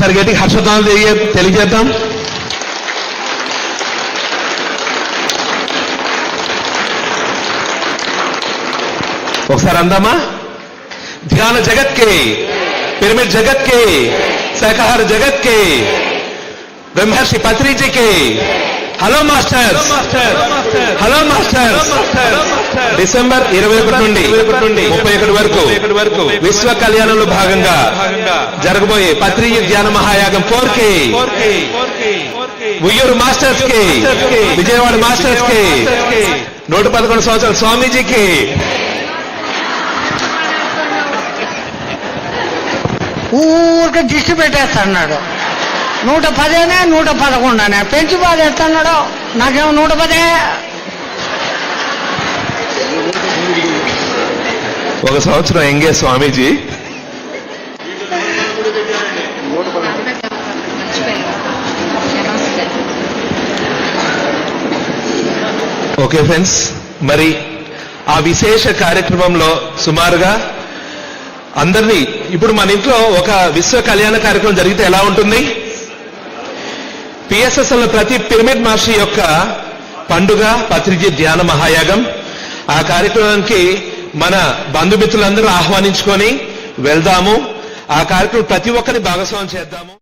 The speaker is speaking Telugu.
ఒకసారి గట్టి హర్షధ్వానాలు తెలియజేద్దాం. ఒకసారి అందామా? ధ్యాన జగత్ కే, పిరమిడ్ జగత్ కే, శాకాహార జగత్ కే, బ్రహ్మర్షి పత్రిజీ కే hello masters, hello masters. December 21 నుండి 31 వరకు విశ్వ కళ్యాణంలో భాగంగా జరగబోయే పత్రిజీ ధ్యాన మహాయాగం 4K ఉయ్యూరు మాస్టర్స్ కి, విజయవాడ మాస్టర్స్ కి, 111 సంవత్సరాల స్వామీజీకి, ఊరికే దిష్టి పెట్టేస్తున్నాడు. 110 111 పెంచి బాధేస్తున్నాడు. నాకేమో 110. ఒక సంవత్సరం ఎంగే స్వామీజీ. ఓకే ఫ్రెండ్స్, మరి ఆ విశేష కార్యక్రమంలో సుమారుగా అందరినీ, ఇప్పుడు మన ఇంట్లో ఒక విశ్వ కళ్యాణ కార్యక్రమం జరిగితే ఎలా ఉంటుంది? పిఎస్ఎస్ఎల్ ప్రతి పిరమిడ్ మహర్షి యొక్క పండుగ పత్రిజీ ధ్యాన మహాయాగం. ఆ కార్యక్రమానికి మన బంధుమిత్రులందరూ ఆహ్వానించుకొని వెళ్దాము. ఆ కార్యక్రమం ప్రతి ఒక్కరిని భాగస్వామ్యం చేద్దాము.